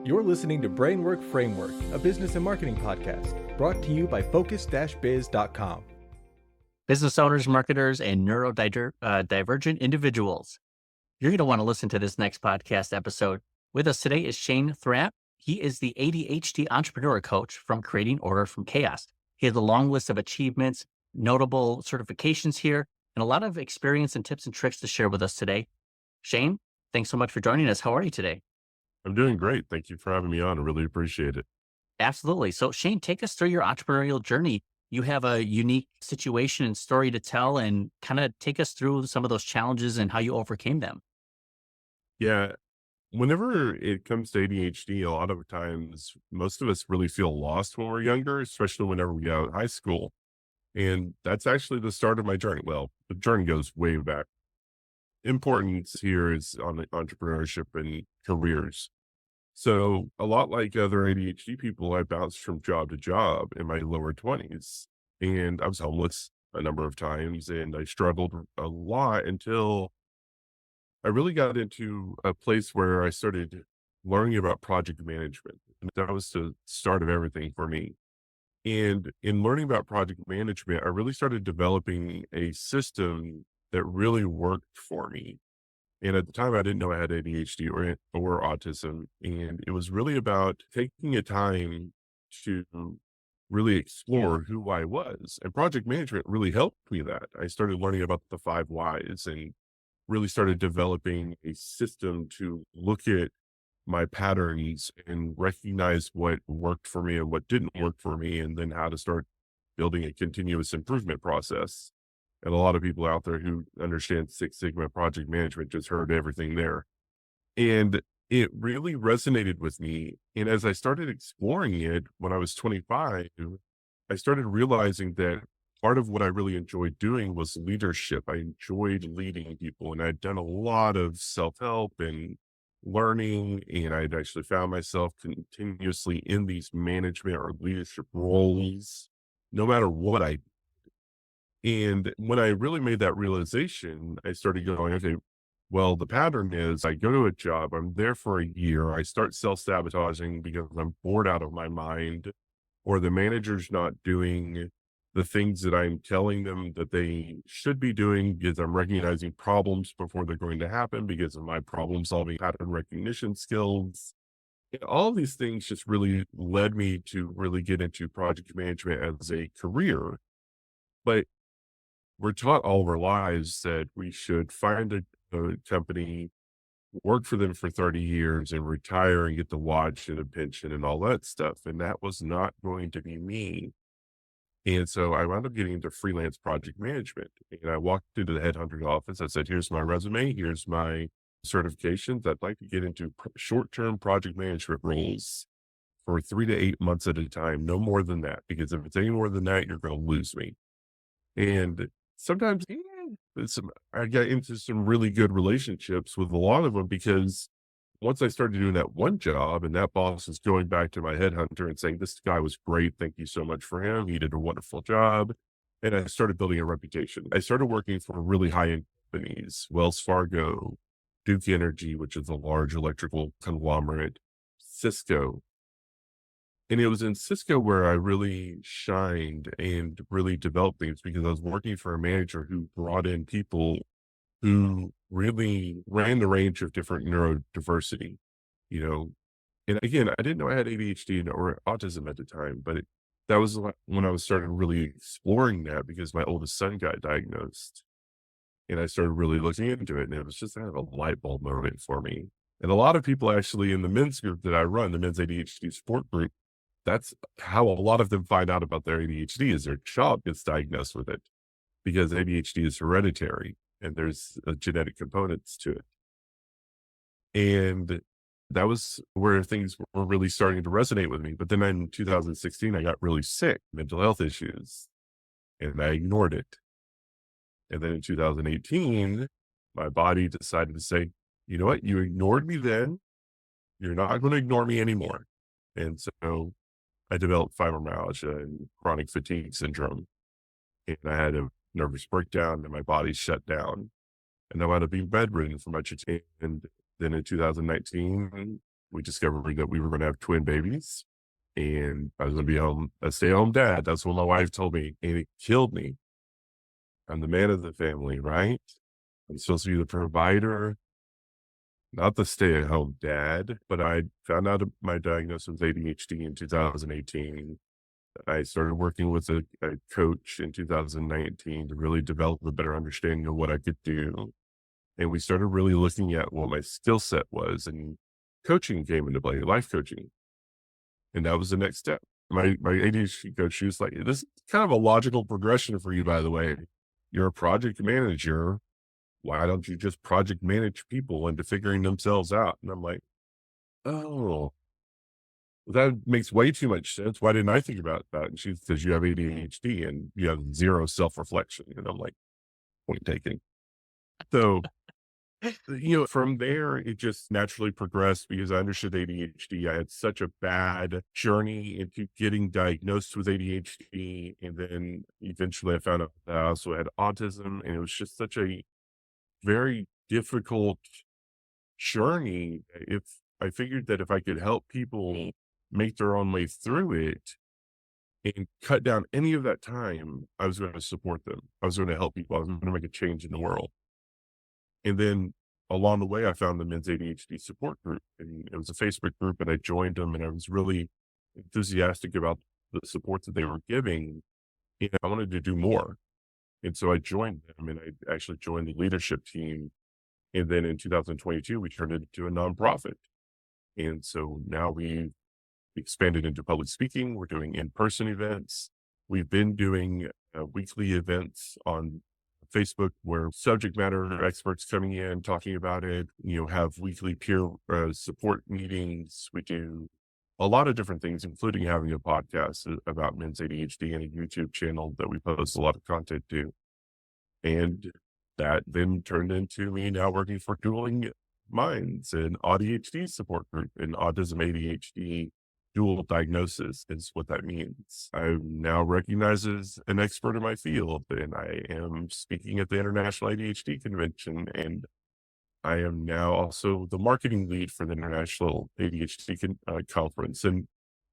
You're listening to Brainwork Framework, a business and marketing podcast, brought to you by focus-biz.com. Business owners, marketers, and neurodivergent individuals. You're going to want to listen to this next podcast episode. With us today is Shane Thrapp. He is the ADHD Entrepreneur Coach from Creating Order from Chaos. He has a long list of achievements, notable certifications here, and a lot of experience and tips and tricks to share with us today. Shane, thanks so much for joining us. How are you today? I'm doing great. Thank you for having me on. I really appreciate it. Absolutely. So Shane, take us through your entrepreneurial journey. You have a unique situation and story to tell, and kind of take us through some of those challenges and how you overcame them. Yeah. Whenever it comes to ADHD, a lot of times, most of us really feel lost when we're younger, especially whenever we get out of high school. And that's actually the start of my journey. Well, the journey goes way back. Importance here is on the entrepreneurship and careers. So a lot like other ADHD people, I bounced from job to job in my lower 20s, and I was homeless a number of times, and I struggled a lot until I really got into a place where I started learning about project management. And that was the start of everything for me. And in learning about project management, I really started developing a system that really worked for me. And at the time, I didn't know I had ADHD or autism. And it was really about taking a time to really explore who I was. And project management really helped me that. I started learning about the 5 whys and really started developing a system to look at my patterns and recognize what worked for me and what didn't work for me, and then how to start building a continuous improvement process. And a lot of people out there who understand Six Sigma project management just heard everything there. And it really resonated with me. And as I started exploring it when I was 25, I started realizing that part of what I really enjoyed doing was leadership. I enjoyed leading people, and I'd done a lot of self-help and learning, and I'd actually found myself continuously in these management or leadership roles, no matter what I. And when I really made that realization, I started going, okay, well, the pattern is I go to a job, I'm there for a year, I start self-sabotaging because I'm bored out of my mind, or the manager's not doing the things that I'm telling them that they should be doing because I'm recognizing problems before they're going to happen because of my problem-solving pattern recognition skills. And all of these things just really led me to really get into project management as a career. But we're taught all of our lives that we should find a company, work for them for 30 years and retire and get the watch and a pension and all that stuff. And that was not going to be me. And so I wound up getting into freelance project management. And I walked into the headhunter's office. I said, here's my resume. Here's my certifications. I'd like to get into short-term project management roles for 3 to 8 months at a time. No more than that, because if it's any more than that, you're going to lose me. And sometimes I got into some really good relationships with a lot of them, because once I started doing that one job and that boss is going back to my headhunter and saying, this guy was great, thank you so much for him, he did a wonderful job. And I started building a reputation. I started working for really high-end companies, Wells Fargo, Duke Energy, which is a large electrical conglomerate, Cisco. And it was in Cisco where I really shined and really developed things, because I was working for a manager who brought in people who really ran the range of different neurodiversity, and again, I didn't know I had ADHD or autism at the time, but that was when I was starting really exploring that, because my oldest son got diagnosed, and I started really looking into it, and it was just kind of a light bulb moment for me. And a lot of people actually in the men's group that I run, the men's ADHD support group, that's how a lot of them find out about their ADHD, is their child gets diagnosed with it, because ADHD is hereditary and there's genetic components to it. And that was where things were really starting to resonate with me. But then in 2016, I got really sick, mental health issues, and I ignored it. And then in 2018, my body decided to say, you know what, you ignored me then, you're not going to ignore me anymore. And so I developed fibromyalgia and chronic fatigue syndrome, and I had a nervous breakdown and my body shut down, and I wound up being bedridden for much of time. And then in 2019, we discovered that we were going to have twin babies and I was going to be a stay-at-home dad. That's what my wife told me, and it killed me. I'm the man of the family, right? I'm supposed to be the provider, not the stay-at-home dad. But I found out my diagnosis was ADHD in 2018. I started working with a coach in 2019 to really develop a better understanding of what I could do. And we started really looking at what my skill set was, and coaching came into play, life coaching. And that was the next step. My ADHD coach, she was like, this is kind of a logical progression for you, by the way. You're a project manager. Why don't you just project manage people into figuring themselves out? And I'm like, oh, that makes way too much sense. Why didn't I think about that? And she says, you have ADHD and you have zero self-reflection. And I'm like, point taken. So, from there, it just naturally progressed because I understood ADHD. I had such a bad journey into getting diagnosed with ADHD. And then eventually I found out that I also had autism. And it was just such a very difficult journey. If I figured that if I could help people make their own way through it and cut down any of that time, I was going to support them. I was going to help people. I was going to make a change in the world. And then along the way, I found the Men's ADHD Support Group, and it was a Facebook group, and I joined them, and I was really enthusiastic about the support that they were giving, and I wanted to do more. And so I joined them, and I actually joined the leadership team. And then in 2022, we turned it into a nonprofit. And so now we've expanded into public speaking. We're doing in-person events. We've been doing weekly events on Facebook where subject matter experts coming in, talking about it, have weekly peer support meetings. We do a lot of different things, including having a podcast about men's ADHD and a YouTube channel that we post a lot of content to. And that then turned into me now working for Dueling Minds, an ADHD support group, and autism ADHD dual diagnosis is what that means. I'm now recognized as an expert in my field, and I am speaking at the International ADHD Convention, and I am now also the marketing lead for the International ADHD Conference. And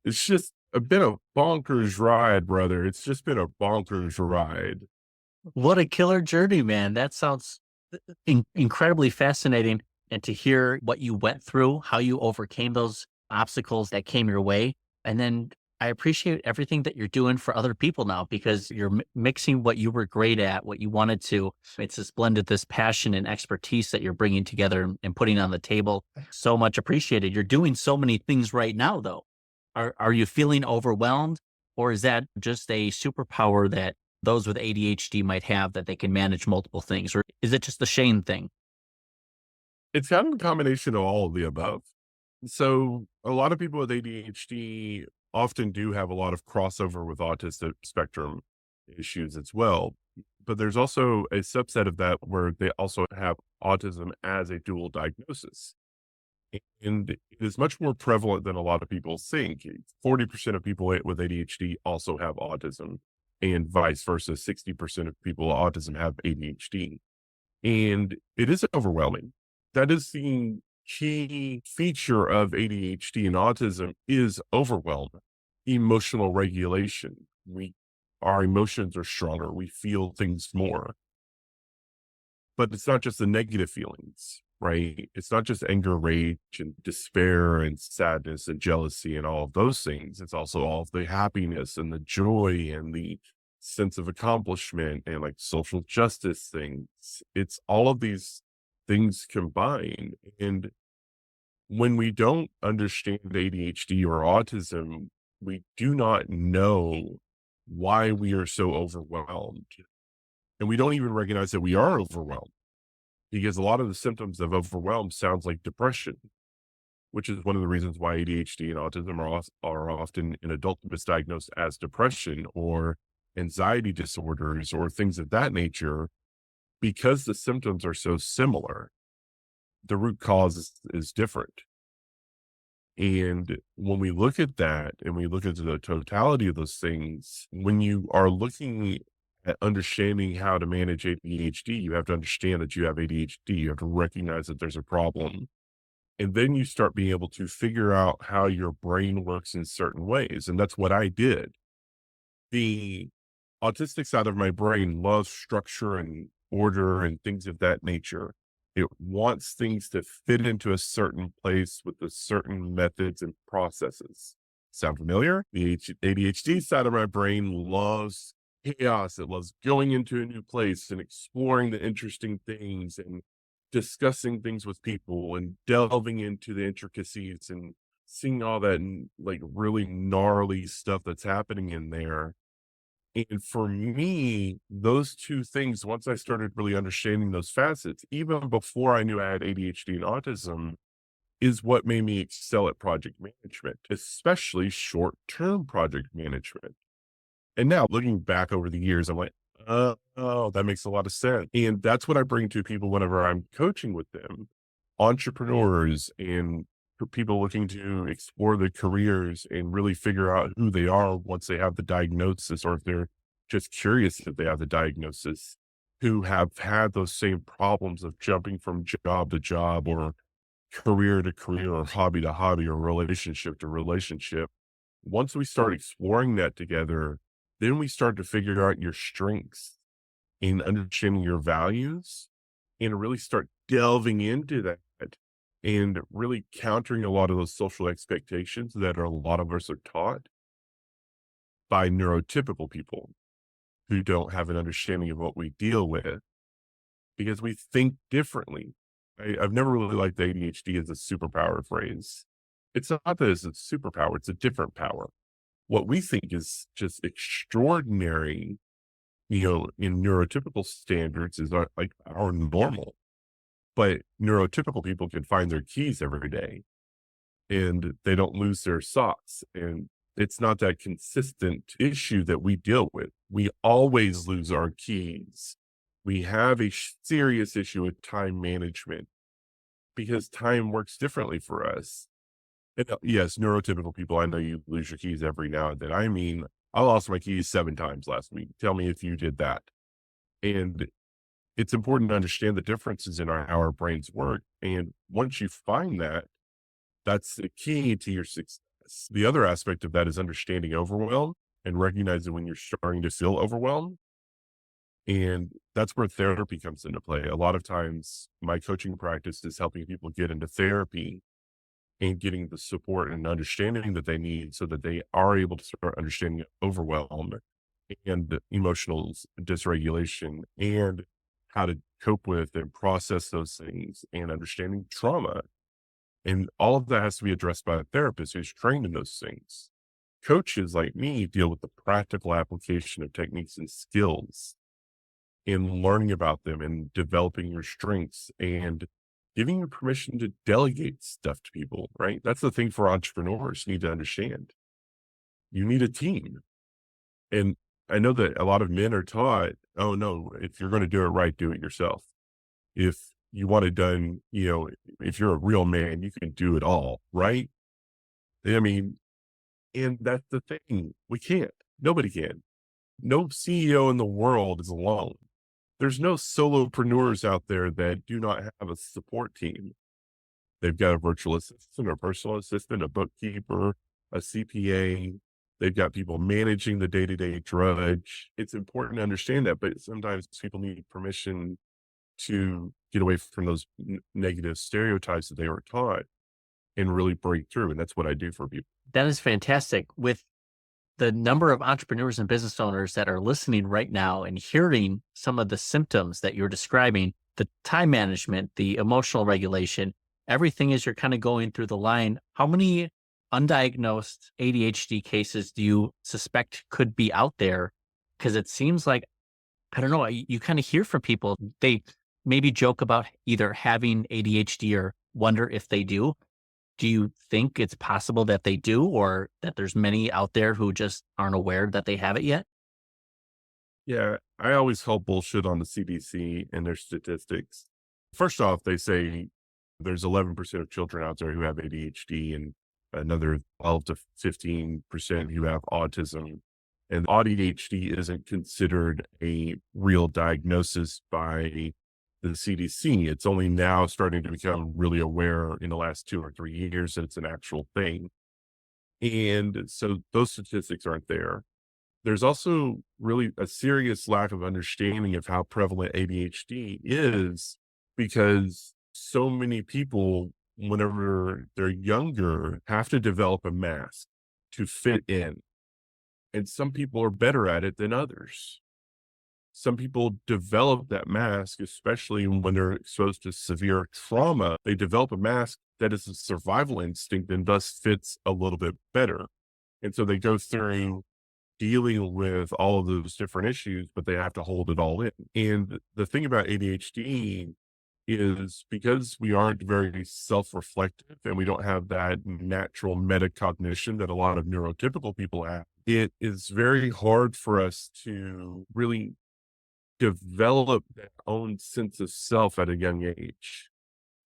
it's just been a bonkers ride, brother. It's just been a bonkers ride. What a killer journey, man. That sounds incredibly fascinating. And to hear what you went through, how you overcame those obstacles that came your way. And then I appreciate everything that you're doing for other people now, because you're mixing what you were great at, what you wanted to. It's this blended, this passion and expertise that you're bringing together and putting on the table. So much appreciated. You're doing so many things right now, though. Are you feeling overwhelmed, or is that just a superpower that those with ADHD might have, that they can manage multiple things? Or is it just the Shane thing? It's kind of a combination of all of the above. So a lot of people with ADHD often do have a lot of crossover with autistic spectrum issues as well. But there's also a subset of that where they also have autism as a dual diagnosis. And it is much more prevalent than a lot of people think. 40% of people with ADHD also have autism, and vice versa. 60% of people with autism have ADHD. And it is overwhelming. That is the key feature of ADHD and autism, is overwhelm, emotional regulation. Our emotions are stronger. We feel things more. But it's not just the negative feelings, right? It's not just anger, rage, and despair, and sadness, and jealousy, and all of those things. It's also all of the happiness and the joy and the sense of accomplishment and like social justice things. It's all of these things combined. And when we don't understand ADHD or autism, we do not know why we are so overwhelmed. And we don't even recognize that we are overwhelmed, because a lot of the symptoms of overwhelm sounds like depression, which is one of the reasons why ADHD and autism are often in adults misdiagnosed as depression or anxiety disorders or things of that nature, because the symptoms are so similar. The root cause is different. And when we look at that and we look at the totality of those things, when you are looking at understanding how to manage ADHD, you have to understand that you have ADHD. You have to recognize that there's a problem. And then you start being able to figure out how your brain works in certain ways. And that's what I did. The autistic side of my brain loves structure and order and things of that nature. It wants things to fit into a certain place with the certain methods and processes. Sound familiar? The ADHD side of my brain loves chaos. It loves going into a new place and exploring the interesting things and discussing things with people and delving into the intricacies and seeing all that like really gnarly stuff that's happening in there. And for me, those two things, once I started really understanding those facets, even before I knew I had ADHD and autism, is what made me excel at project management, especially short-term project management. And now looking back over the years, I'm like, oh, that makes a lot of sense. And that's what I bring to people whenever I'm coaching with them, entrepreneurs and for people looking to explore their careers and really figure out who they are once they have the diagnosis, or if they're just curious if they have the diagnosis, who have had those same problems of jumping from job to job or career to career or hobby to hobby or relationship to relationship. Once we start exploring that together, then we start to figure out your strengths and understanding your values and really start delving into that and really countering a lot of those social expectations that a lot of us are taught by neurotypical people who don't have an understanding of what we deal with because we think differently. I've never really liked the ADHD as a superpower phrase. It's not that it's a superpower, it's a different power. What we think is just extraordinary, in neurotypical standards is like our normal. But neurotypical people can find their keys every day and they don't lose their socks. And it's not that consistent issue that we deal with. We always lose our keys. We have a serious issue with time management because time works differently for us. And yes, neurotypical people, I know you lose your keys every now and then. I mean, I lost my keys 7 times last week. Tell me if you did that. And it's important to understand the differences in how our brains work. And once you find that, that's the key to your success. The other aspect of that is understanding overwhelm and recognizing when you're starting to feel overwhelmed. And that's where therapy comes into play. A lot of times my coaching practice is helping people get into therapy and getting the support and understanding that they need so that they are able to start understanding overwhelm and emotional dysregulation and how to cope with and process those things and understanding trauma. And all of that has to be addressed by a therapist who's trained in those things. Coaches like me deal with the practical application of techniques and skills and learning about them and developing your strengths and giving you permission to delegate stuff to people, right? That's the thing for entrepreneurs need to understand. You need a team. And I know that a lot of men are taught, oh no, if you're going to do it right, do it yourself. If you want it done, if you're a real man, you can do it all, right? I mean, and that's the thing. We can't. Nobody can. No CEO in the world is alone. There's no solopreneurs out there that do not have a support team. They've got a virtual assistant, a personal assistant, a bookkeeper, a CPA. They've got people managing the day-to-day drudge. It's important to understand that, but sometimes people need permission to get away from those negative stereotypes that they were taught and really break through. And that's what I do for people. That is fantastic. With the number of entrepreneurs and business owners that are listening right now and hearing some of the symptoms that you're describing, the time management, the emotional regulation, everything as you're kind of going through the line, how many undiagnosed ADHD cases do you suspect could be out there? Because it seems like, I don't know, you kind of hear from people, they maybe joke about either having ADHD or wonder if they do. Do you think it's possible that they do, or that there's many out there who just aren't aware that they have it yet? Yeah, I always call bullshit on the CDC and their statistics. First off, they say there's 11% of children out there who have ADHD and another 12 to 15% who have autism. And ADHD isn't considered a real diagnosis by the CDC. It's only now starting to become really aware in the last 2 or 3 years that it's an actual thing. And so those statistics aren't there. There's also really a serious lack of understanding of how prevalent ADHD is, because so many people, whenever they're younger, have to develop a mask to fit in. And some people are better at it than others. Some people develop that mask, especially when they're exposed to severe trauma. They develop a mask that is a survival instinct and thus fits a little bit better. And so they go through dealing with all of those different issues, but they have to hold it all in. And the thing about ADHD is, because we aren't very self-reflective and we don't have that natural metacognition that a lot of neurotypical people have, it is very hard for us to really develop that own sense of self at a young age.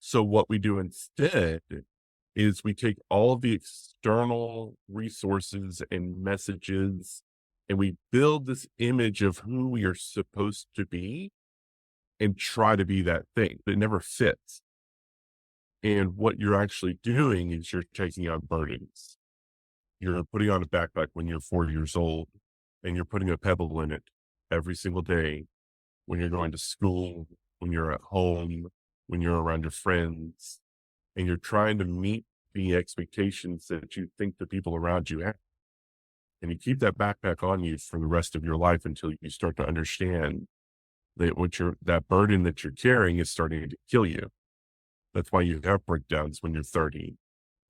So what we do instead is we take all of the external resources and messages and we build this image of who we are supposed to be and try to be that thing. It never fits. And what you're actually doing is you're taking on burdens. You're putting on a backpack when you're 4 years old, and you're putting a pebble in it every single day when you're going to school, when you're at home, when you're around your friends, and you're trying to meet the expectations that you think the people around you have. And you keep that backpack on you for the rest of your life until you start to understand that that burden that you're carrying is starting to kill you. That's why you have breakdowns when you're 30,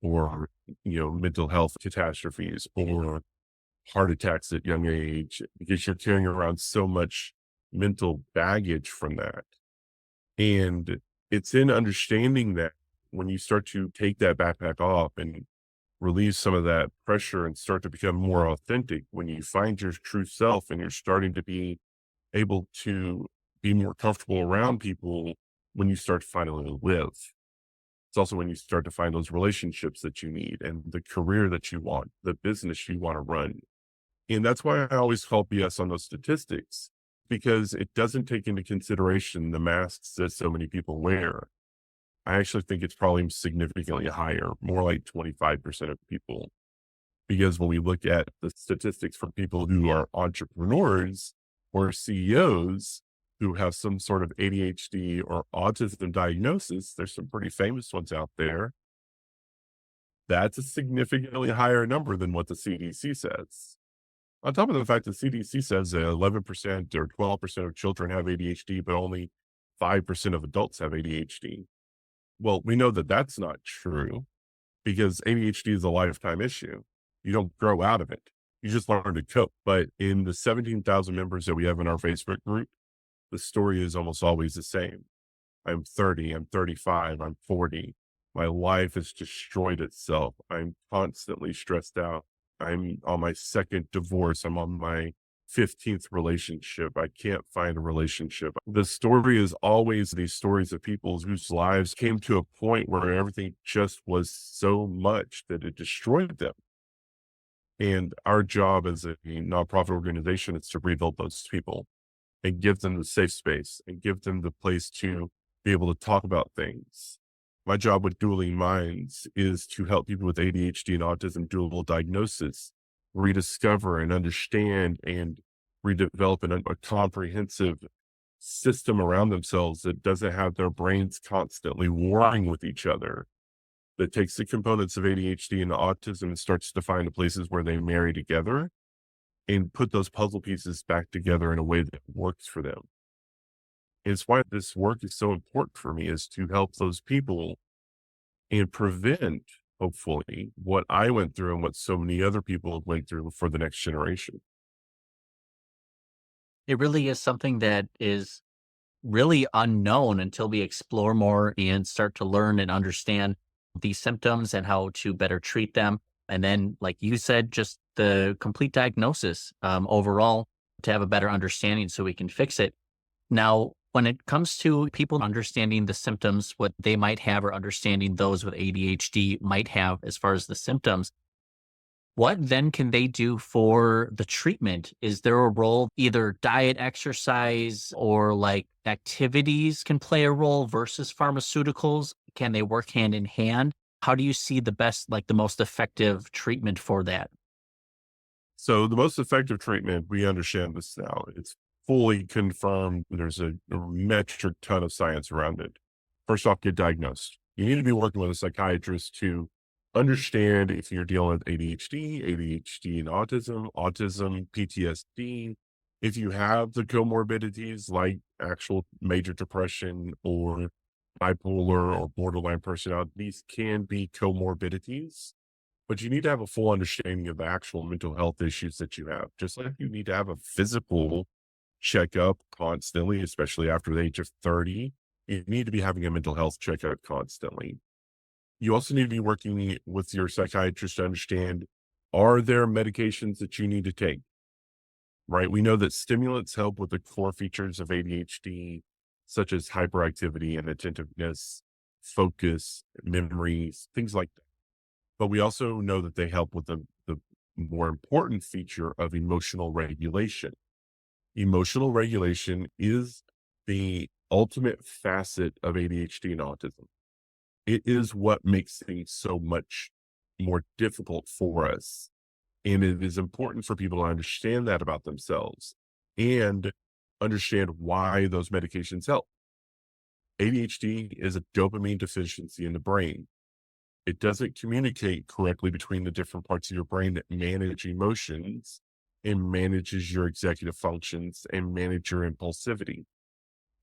or, mental health catastrophes, or heart attacks at young age, because you're carrying around so much mental baggage from that. And it's in understanding that when you start to take that backpack off and relieve some of that pressure and start to become more authentic, when you find your true self and you're starting to be able to be more comfortable around people, when you start to finally live. It's also when you start to find those relationships that you need and the career that you want, the business you want to run. And that's why I always call BS on those statistics, because it doesn't take into consideration the masks that so many people wear. I actually think it's probably significantly higher, more like 25% of people. Because when we look at the statistics for people who are entrepreneurs or CEOs who have some sort of ADHD or autism diagnosis, there's some pretty famous ones out there. That's a significantly higher number than what the CDC says. On top of the fact that CDC says that 11% or 12% of children have ADHD, but only 5% of adults have ADHD. Well, we know that that's not true, because ADHD is a lifetime issue. You don't grow out of it. You just learn to cope. But in the 17,000 members that we have in our Facebook group, the story is almost always the same. I'm 30, I'm 35, I'm 40. My life has destroyed itself. I'm constantly stressed out. I'm on my second divorce. I'm on my 15th relationship. I can't find a relationship. The story is always these stories of people whose lives came to a point where everything just was so much that it destroyed them. And our job as a nonprofit organization is to rebuild those people and give them the safe space and give them the place to be able to talk about things. My job with Dueling Minds is to help people with ADHD and autism dual diagnosis rediscover and understand and redevelop a comprehensive system around themselves that doesn't have their brains constantly warring with each other, that takes the components of ADHD and autism and starts to find the places where they marry together and put those puzzle pieces back together in a way that works for them. It's why this work is so important for me, is to help those people and prevent, hopefully, what I went through and what so many other people went through for the next generation. It really is something that is really unknown until we explore more and start to learn and understand these symptoms and how to better treat them. And then, like you said, just the complete diagnosis overall to have a better understanding so we can fix it. Now, when it comes to people understanding the symptoms, what they might have, or understanding those with ADHD might have as far as the symptoms, What then can they do for the treatment? Is there a role, either diet, exercise, or like activities can play a role versus pharmaceuticals? Can they work hand in hand? How do you see the best, like the most effective treatment for that? So the most effective treatment, we understand this now. It's fully confirmed. There's a metric ton of science around it. First off, get diagnosed. You need to be working with a psychiatrist to understand if you're dealing with ADHD and autism, PTSD. If you have the comorbidities like actual major depression or bipolar or borderline personality, these can be comorbidities, but you need to have a full understanding of the actual mental health issues that you have. Just like you need to have a physical checkup constantly, especially after the age of 30, you need to be having a mental health checkup constantly. You also need to be working with your psychiatrist to understand, are there medications that you need to take? Right? We know that stimulants help with the core features of ADHD, such as hyperactivity and attentiveness, focus, memories, things like that. But we also know that they help with the more important feature of emotional regulation. Emotional regulation is the ultimate facet of ADHD and autism. It is what makes things so much more difficult for us. And it is important for people to understand that about themselves and understand why those medications help. ADHD is a dopamine deficiency in the brain. It doesn't communicate correctly between the different parts of your brain that manage emotions and manages your executive functions and manage your impulsivity.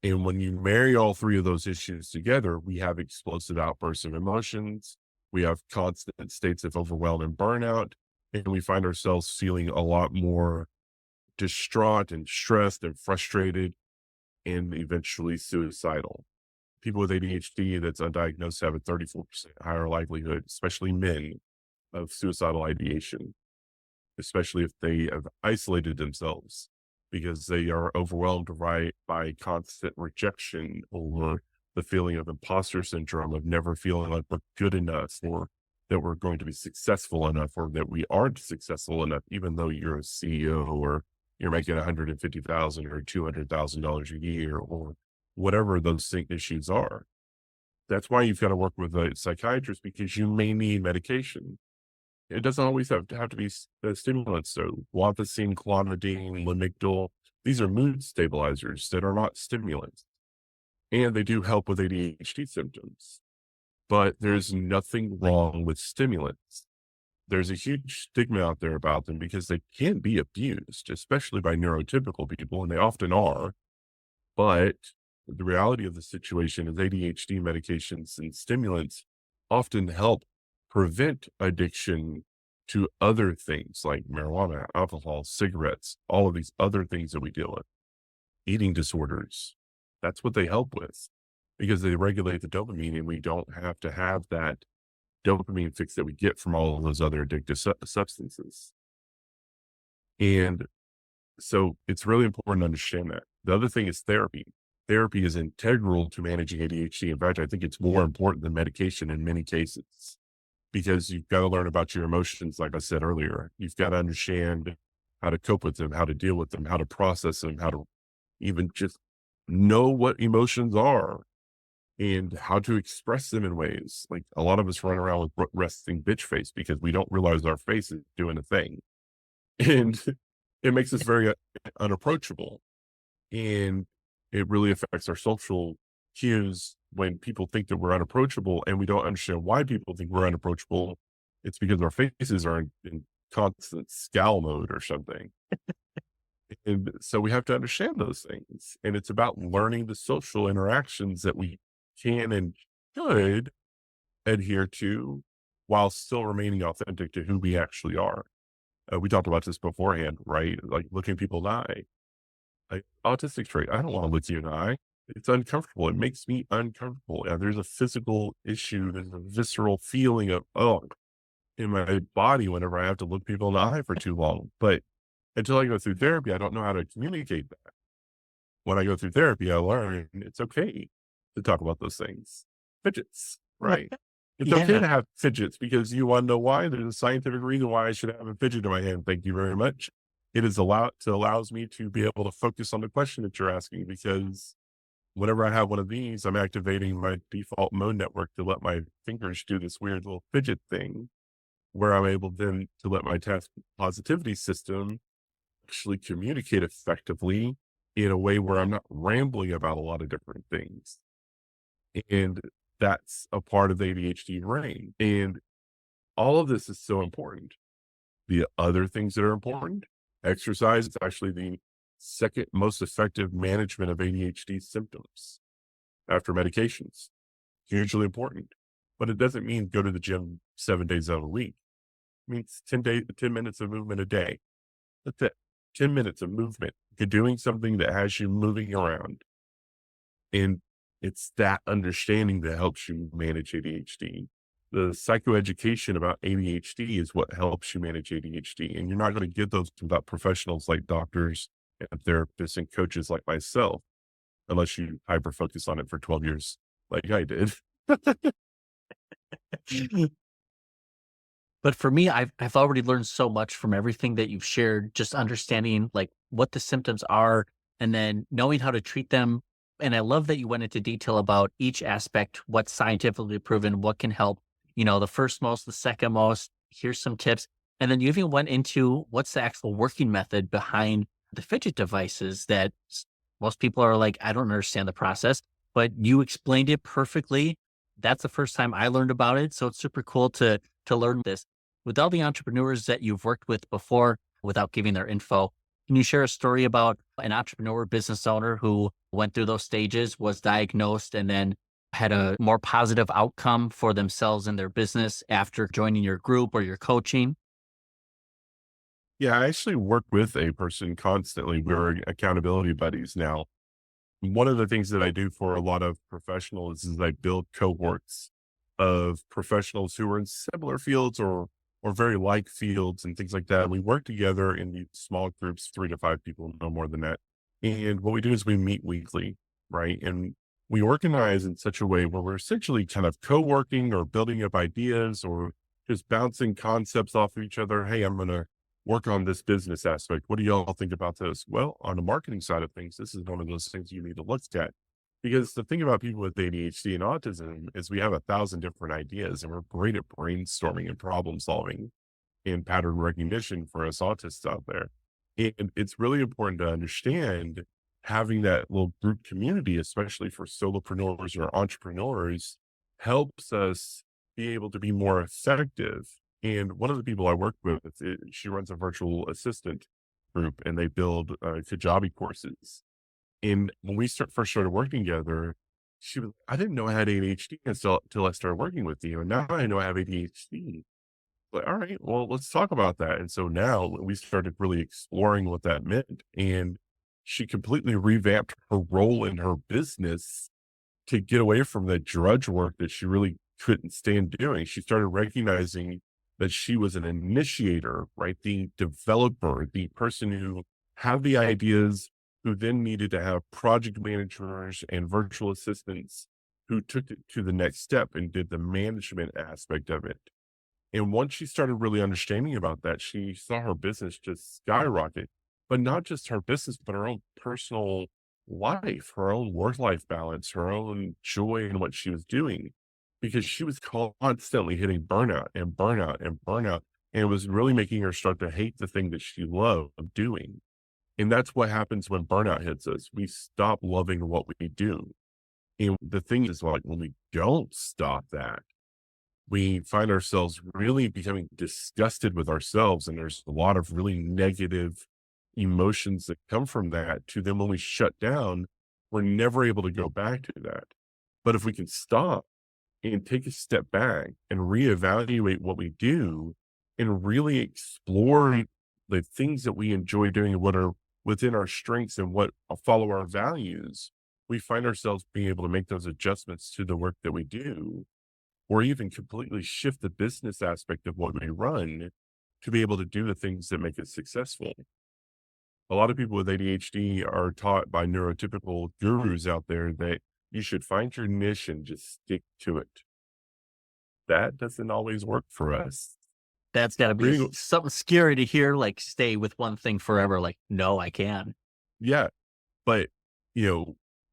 And when you marry all three of those issues together, we have explosive outbursts of emotions. We have constant states of overwhelm and burnout, and we find ourselves feeling a lot more distraught and stressed and frustrated and eventually suicidal. People with ADHD that's undiagnosed have a 34% higher likelihood, especially men, of suicidal ideation, especially if they have isolated themselves because they are overwhelmed by constant rejection or the feeling of imposter syndrome of never feeling like we're good enough or that we're going to be successful enough or that we aren't successful enough, even though you're a CEO or you're making $150,000 or $200,000 a year or whatever those issues are. That's why you've got to work with a psychiatrist, because you may need medication. It doesn't always have to be stimulants. So guanfacine, clonidine, lamictal, these are mood stabilizers that are not stimulants. And they do help with ADHD symptoms. But there's nothing wrong with stimulants. There's a huge stigma out there about them because they can be abused, especially by neurotypical people, and they often are. But the reality of the situation is ADHD medications and stimulants often help prevent addiction to other things like marijuana, alcohol, cigarettes, all of these other things that we deal with. Eating disorders, that's what they help with because they regulate the dopamine and we don't have to have that dopamine fix that we get from all of those other addictive substances. And so it's really important to understand that. The other thing is therapy. Therapy is integral to managing ADHD. In fact, I think it's more important than medication in many cases because you've got to learn about your emotions. Like I said earlier, you've got to understand how to cope with them, how to deal with them, how to process them, how to even just know what emotions are and how to express them in ways. Like a lot of us run around with resting bitch face because we don't realize our face is doing a thing. And it makes us very unapproachable. And it really affects our social cues when people think that we're unapproachable and we don't understand why people think we're unapproachable. It's because our faces are in constant scowl mode or something. And so we have to understand those things. And it's about learning the social interactions that we can and should adhere to while still remaining authentic to who we actually are. We talked about this beforehand, right? Like looking people in the eye. Like autistic trait, I don't want to look you in the eye. It's uncomfortable. It makes me uncomfortable. And there's a physical issue. There's a visceral feeling of, in my body whenever I have to look people in the eye for too long. But until I go through therapy, I don't know how to communicate that. When I go through therapy, I learn it's okay to talk about those things. Fidgets, right? It's okay Yeah. to have fidgets because you want to know why. There's a scientific reason why I should have a fidget in my hand. Thank you very much. It allows me to be able to focus on the question that you're asking, because whenever I have one of these, I'm activating my default mode network to let my fingers do this weird little fidget thing, where I'm able then to let my task positivity system actually communicate effectively in a way where I'm not rambling about a lot of different things. And that's a part of the ADHD brain. And all of this is so important. The other things that are important, exercise is actually the second most effective management of ADHD symptoms after medications. Hugely important. But it doesn't mean go to the gym 7 days out of the week. It means 10 minutes of movement a day. That's it. 10 minutes of movement. You're doing something that has you moving around. And it's that understanding that helps you manage ADHD. The psychoeducation about ADHD is what helps you manage ADHD. And you're not going to get those without professionals like doctors and therapists and coaches like myself, unless you hyper focus on it for 12 years, like I did. But for me, I've already learned so much from everything that you've shared, just understanding like what the symptoms are and then knowing how to treat them. And I love that you went into detail about each aspect, what's scientifically proven, what can help, the first most, the second most, here's some tips. And then you even went into what's the actual working method behind the fidget devices that most people are like, I don't understand the process, but you explained it perfectly. That's the first time I learned about it. So it's super cool to learn this. With all the entrepreneurs that you've worked with before, without giving their info, can you share a story about an entrepreneur business owner who went through those stages, was diagnosed, and then had a more positive outcome for themselves and their business after joining your group or your coaching? Yeah, I actually work with a person constantly. We're accountability buddies now. One of the things that I do for a lot of professionals is I build cohorts of professionals who are in similar fields or very like fields and things like that. We work together in these small groups, 3 to 5 people, no more than that. And what we do is we meet weekly, right? And we organize in such a way where we're essentially kind of co-working or building up ideas or just bouncing concepts off of each other. Hey, I'm going to work on this business aspect. What do y'all think about this? Well, on the marketing side of things, this is one of those things you need to look at. Because the thing about people with ADHD and autism is we have 1,000 different ideas and we're great at brainstorming and problem solving and pattern recognition for us autists out there. And it's really important to understand having that little group community, especially for solopreneurs or entrepreneurs, helps us be able to be more effective. And one of the people I work with, she runs a virtual assistant group and they build Kajabi courses. And when we first started working together, I didn't know I had ADHD until I started working with you. And now I know I have ADHD. But all right, well, let's talk about that. And so now we started really exploring what that meant. And she completely revamped her role in her business to get away from the drudge work that she really couldn't stand doing. She started recognizing that she was an initiator, right? The developer, the person who had the ideas, who then needed to have project managers and virtual assistants who took it to the next step and did the management aspect of it. And once she started really understanding about that, she saw her business just skyrocket, but not just her business, but her own personal life, her own work-life balance, her own joy in what she was doing, because she was constantly hitting burnout and burnout and burnout. And it was really making her start to hate the thing that she loved doing. And that's what happens when burnout hits us. We stop loving what we do. And the thing is, like, when we don't stop that, we find ourselves really becoming disgusted with ourselves. And there's a lot of really negative emotions that come from that. To then when we shut down, we're never able to go back to that. But if we can stop and take a step back and reevaluate what we do and really explore the things that we enjoy doing and what are within our strengths and what follow our values, we find ourselves being able to make those adjustments to the work that we do, or even completely shift the business aspect of what we run to be able to do the things that make it successful. A lot of people with ADHD are taught by neurotypical gurus out there that you should find your niche and just stick to it. that doesn't always work for us. That's got to be Creating, something scary to hear, like stay with one thing forever. Like, no, I can. yeah, but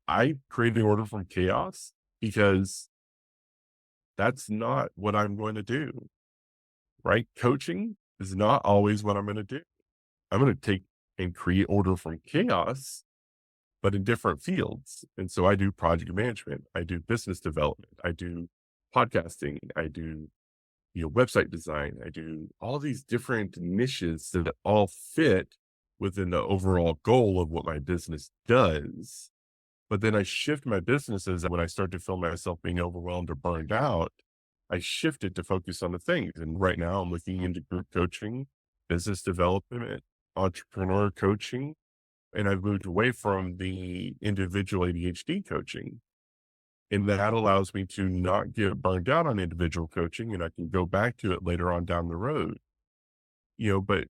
I create an order from chaos because that's not what I'm going to do, right? Coaching is not always what I'm going to do. I'm going to take and create order from chaos, but in different fields. And so I do project management, I do business development, I do podcasting, I do website design, I do all these different niches that all fit within the overall goal of what my business does. But then I shift my businesses when I start to feel myself being overwhelmed or burned out. I shifted to focus on the things. And right now I'm looking into group coaching, business development, entrepreneur coaching, and I've moved away from the individual ADHD coaching. And that allows me to not get burned out on individual coaching, and I can go back to it later on down the road. But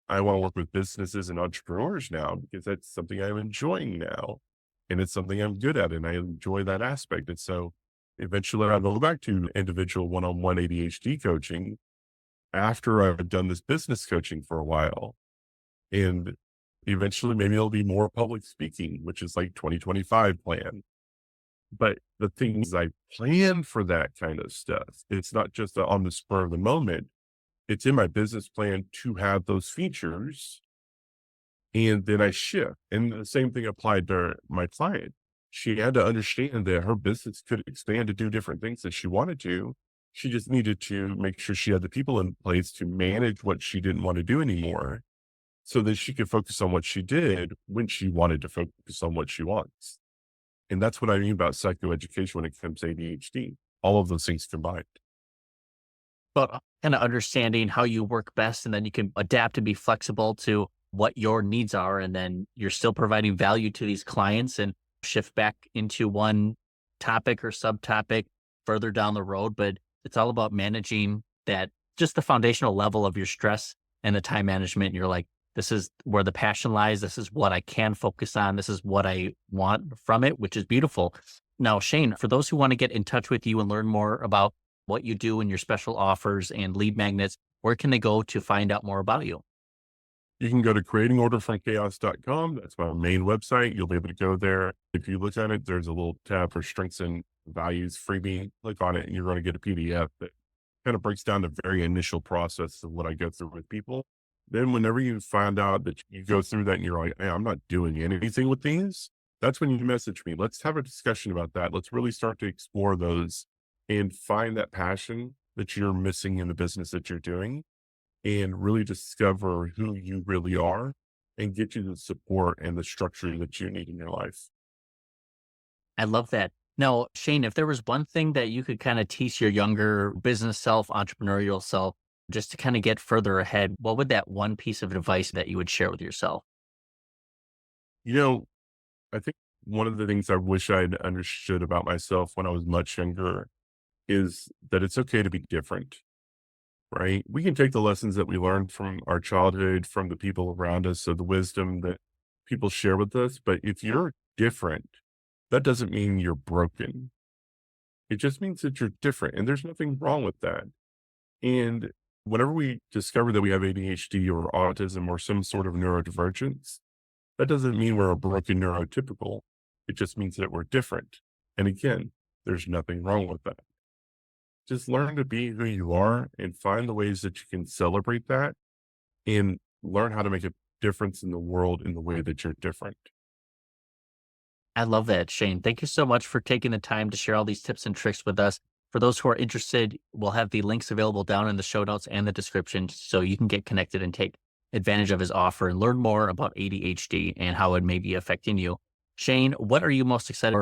I want to work with businesses and entrepreneurs now because that's something I'm enjoying now. And it's something I'm good at, and I enjoy that aspect. And so eventually I'll go back to individual one-on-one ADHD coaching after I've done this business coaching for a while. And eventually maybe it'll be more public speaking, which is like 2025 plan. But the things I plan for that kind of stuff, it's not just on the spur of the moment. It's in my business plan to have those features. And then I shift. And the same thing applied to my client. She had to understand that her business could expand to do different things that she wanted to. She just needed to make sure she had the people in place to manage what she didn't want to do anymore so that she could focus on what she did when she wanted to focus on what she wants. And that's what I mean about psychoeducation when it comes to ADHD, all of those things combined. But kind of understanding how you work best, and then you can adapt and be flexible to what your needs are. And then you're still providing value to these clients and shift back into one topic or subtopic further down the road. But it's all about managing that, just the foundational level of your stress and the time management. You're like, this is where the passion lies. This is what I can focus on. This is what I want from it, which is beautiful. Now, Shane, for those who want to get in touch with you and learn more about what you do and your special offers and lead magnets, where can they go to find out more about you? You can go to creatingorderfromchaos.com. That's my main website. You'll be able to go there. If you look at it, there's a little tab for strengths and values freebie. Click on it and you're going to get a PDF that kind of breaks down the very initial process of what I go through with people. Then whenever you find out that you go through that and you're like, hey, I'm not doing anything with these, that's when you message me. Let's have a discussion about that. Let's really start to explore those and find that passion that you're missing in the business that you're doing, and really discover who you really are and get you the support and the structure that you need in your life. I love that. Now, Shane, if there was one thing that you could kind of teach your younger business self, entrepreneurial self, just to kind of get further ahead, what would that one piece of advice that you would share with yourself? I think one of the things I wish I'd understood about myself when I was much younger is that it's okay to be different, right? We can take the lessons that we learned from our childhood, from the people around us, so the wisdom that people share with us. But if you're different, that doesn't mean you're broken. It just means that you're different, and there's nothing wrong with that. And whenever we discover that we have ADHD or autism or some sort of neurodivergence, that doesn't mean we're a broken neurotypical. It just means that we're different. And again, there's nothing wrong with that. Just learn to be who you are and find the ways that you can celebrate that and learn how to make a difference in the world in the way that you're different. I love that, Shane. Thank you so much for taking the time to share all these tips and tricks with us. For those who are interested, we'll have the links available down in the show notes and the description so you can get connected and take advantage of his offer and learn more about ADHD and how it may be affecting you. Shane, what are you most excited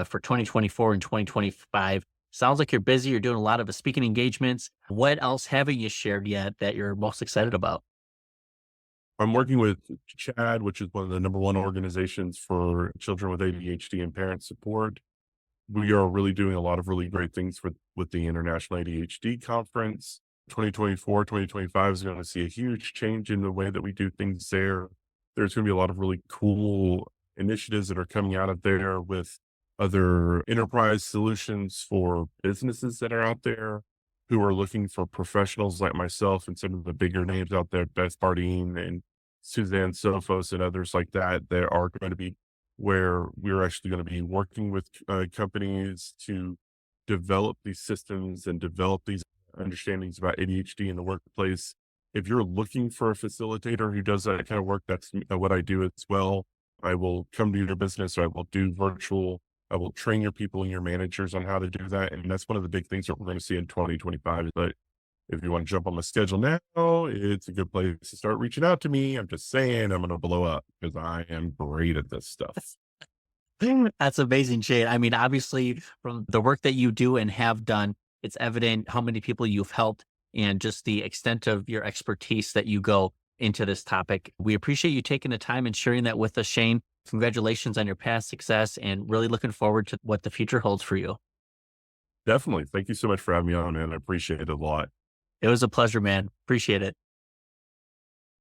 for 2024 and 2025? Sounds like you're busy. You're doing a lot of speaking engagements. What else haven't you shared yet that you're most excited about? I'm working with CHAD, which is one of the number one organizations for children with ADHD and parent support. We are really doing a lot of really great things with the International ADHD Conference. 2024, 2025 is going to see a huge change in the way that we do things there. There's going to be a lot of really cool initiatives that are coming out of there with other enterprise solutions for businesses that are out there. who are looking for professionals like myself and some of the bigger names out there, Beth Bardine and Suzanne Sophos and others like that, there are going to be where we're actually going to be working with companies to develop these systems and develop these understandings about ADHD in the workplace. If you're looking for a facilitator who does that kind of work, that's what I do as well. I will come to your business, or I will do virtual. I will train your people and your managers on how to do that. And that's one of the big things that we're going to see in 2025. But if you want to jump on my schedule now, it's a good place to start reaching out to me. I'm just saying I'm going to blow up because I am great at this stuff. That's amazing, Shane. I mean, obviously, from the work that you do and have done, it's evident how many people you've helped and just the extent of your expertise that you go into this topic. We appreciate you taking the time and sharing that with us, Shane. Congratulations on your past success, and really looking forward to what the future holds for you. Definitely. Thank you so much for having me on, man. I appreciate it a lot. It was a pleasure, man. Appreciate it.